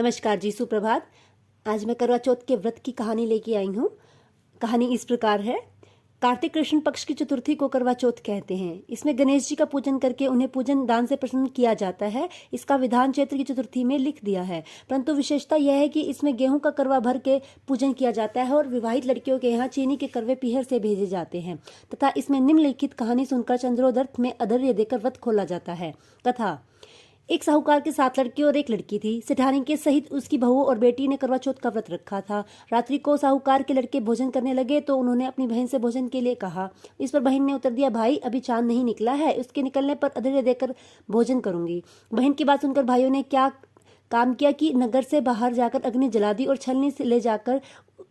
नमस्कार जी, सुप्रभात। आज मैं करवा चौथ के व्रत की कहानी लेके आई हूँ। कहानी इस प्रकार है। कार्तिक कृष्ण पक्ष की चतुर्थी को करवा चौथ कहते हैं। इसमें गणेश जी का पूजन करके उन्हें पूजन दान से प्रसन्न किया जाता है। इसका विधान चैत्र की चतुर्थी में लिख दिया है, परंतु विशेषता यह है कि इसमें गेहूं का करवा भर के पूजन किया जाता है और विवाहित लड़कियों के यहाँ चीनी के करवे पीहर से भेजे जाते हैं तथा इसमें निम्नलिखित कहानी सुनकर चंद्रोदर्थ में अधर्य देकर व्रत खोला जाता है। कथा। एक साहूकार के 7 लड़के और एक लड़की थी। सेठानी के सहित उसकी बहू और बेटी ने करवा चौथ का व्रत रखा था। रात्रि को साहूकार के लड़के भोजन करने लगे तो उन्होंने अपनी बहन से भोजन के लिए कहा। इस पर बहन ने उत्तर दिया, भाई अभी चांद नहीं निकला है, उसके निकलने पर अधर्य देकर भोजन करूंगी। बहन की बात सुनकर भाइयों ने क्या काम किया कि नगर से बाहर जाकर अग्नि जला दी और छलनी से ले जाकर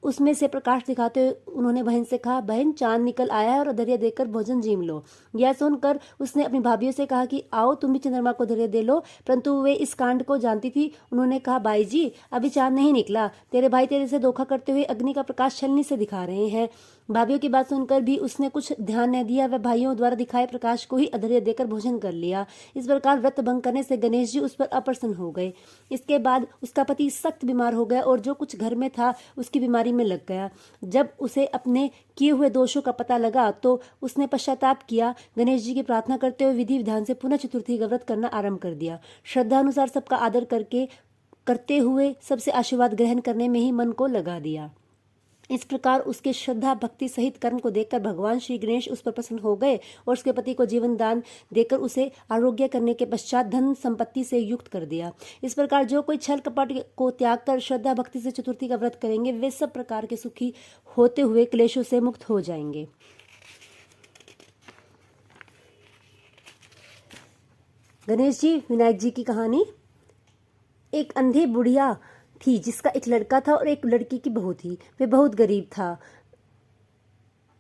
उसमें से प्रकाश दिखाते हुए उन्होंने बहन से कहा, बहन चांद निकल आया है और अधर्य देकर भोजन जीम लो। यह सुनकर उसने अपनी भाभियों से कहा कि आओ तुम भी चंद्रमा को अधर्य दे लो, परंतु वे इस कांड को जानती थी। उन्होंने कहा, भाई जी अभी चांद नहीं निकला, तेरे भाई तेरे से धोखा करते हुए अग्नि का प्रकाश छलनी से दिखा रहे हैं। भाभियों की बात सुनकर भी उसने कुछ ध्यान न दिया। वह भाइयों द्वारा दिखाए प्रकाश को ही अधर्य देकर भोजन कर लिया। इस प्रकार व्रत भंग करने से गणेश जी उस पर अप्रसन्न हो गए। इसके बाद उसका पति सख्त बीमार हो गया और जो कुछ घर में था उसकी बीमारी में लग गया। जब उसे अपने किए हुए दोषों का पता लगा तो उसने पश्चाताप किया। गणेश जी की प्रार्थना करते हुए विधि विधान से पुनः चतुर्थी का व्रत करना आरंभ कर दिया। श्रद्धा अनुसार सबका आदर करते हुए सबसे आशीर्वाद ग्रहण करने में ही मन को लगा दिया। इस प्रकार उसके श्रद्धा भक्ति सहित कर्म को देखकर भगवान श्री गणेश उस पर प्रसन्न हो गए और उसके पति को जीवन दान देकर उसे आरोग्य करने के पश्चात धन संपत्ति से युक्त कर दिया। इस प्रकार जो कोई छल कपट को त्याग कर श्रद्धा भक्ति से चतुर्थी का व्रत करेंगे वे सब प्रकार के सुखी होते हुए क्लेशों से मुक्त हो जाएंगे। गणेश जी विनायक जी की कहानी। एक अंधी बुढ़िया थी जिसका एक लड़का था और एक लड़की की बहू थी। वे बहुत गरीब था।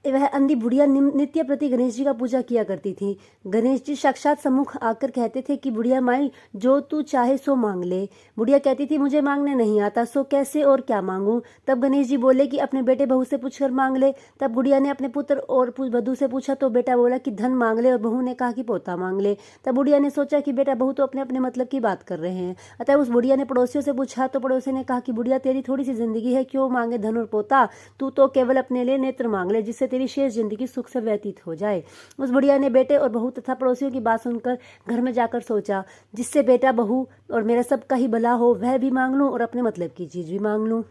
वह अंधी बुढ़िया नित्य प्रति गणेश जी का पूजा किया करती थी। गणेश जी साक्षात सम्मुख आकर कहते थे कि बुढ़िया माई जो तू चाहे सो मांग ले। बुढ़िया कहती थी, मुझे मांगने नहीं आता, सो कैसे और क्या मांगूं। तब गणेश जी बोले कि अपने बेटे बहू से पूछकर मांग ले। तब बुढ़िया ने अपने पुत्र और वधू से पूछा तो बेटा बोला कि धन मांग ले और बहू ने कहा कि पोता मांग ले। तब बुढ़िया ने सोचा कि बेटा बहू तो अपने अपने मतलब की बात कर रहे हैं। अतः उस बुढ़िया ने पड़ोसियों से पूछा तो पड़ोसी ने कहा कि बुढ़िया तेरी थोड़ी सी जिंदगी है, क्यों मांगे धन और पोता, तू तो केवल अपने लिए नेत्र मांग ले जिससे तेरी शेष जिंदगी सुख से व्यतीत हो जाए। उस बुढ़िया ने बेटे और बहू तथा पड़ोसियों की बात सुनकर घर में जाकर सोचा, जिससे बेटा बहू और मेरा सबका ही भला हो वह भी मांग लूं और अपने मतलब की चीज भी मांग लूं।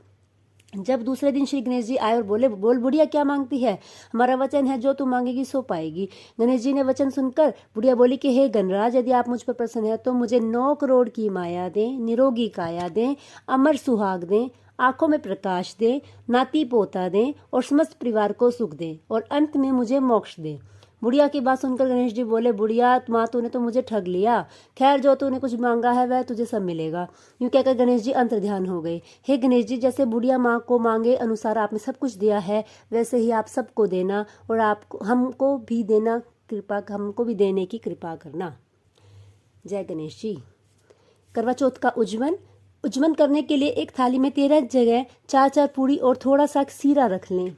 जब दूसरे दिन श्री गणेश जी आए और बोले, बोल बुढ़िया क्या मांगती है, हमारा वचन है जो तू मांगेगी सो पाएगी। गणेश जी ने वचन सुनकर बुढ़िया बोली कि हे गणराज, यदि आप मुझ पर प्रसन्न है तो मुझे 9 करोड़ की माया दें, निरोगी काया दें, अमर सुहाग दें, आंखों में प्रकाश दें, नाती पोता दें और समस्त परिवार को सुख दें और अंत में मुझे मोक्ष दें। बुढ़िया की बात सुनकर गणेश जी बोले, बुढ़िया माँ तूने तो मुझे ठग लिया। खैर जो तूने कुछ मांगा है वह तुझे सब मिलेगा। यूं कहकर गणेश जी अंतर्ध्यान हो गए। हे गणेश जी, जैसे बुढ़िया माँ को मांगे अनुसार आपने सब कुछ दिया है वैसे ही आप सबको देना और आपको हमको भी देना, कृपा हमको भी देने की कृपा करना। जय गणेश जी। करवा चौथ का उज्जमन करने के लिए एक थाली में 13 जगह 4-4 पूरी और थोड़ा सा सीरा रख लें।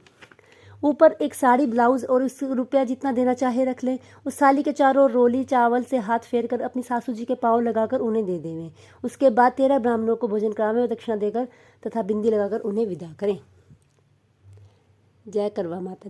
ऊपर एक साड़ी, ब्लाउज और उस रुपया जितना देना चाहे रख लें। उस थाली के चारों ओर रोली चावल से हाथ फेर कर अपनी सासू जी के पाँव लगाकर उन्हें दे देवें। उसके बाद 13 ब्राह्मणों को भोजन करावें और दक्षिणा देकर तथा बिंदी लगाकर उन्हें विदा करें। जय करवा माता।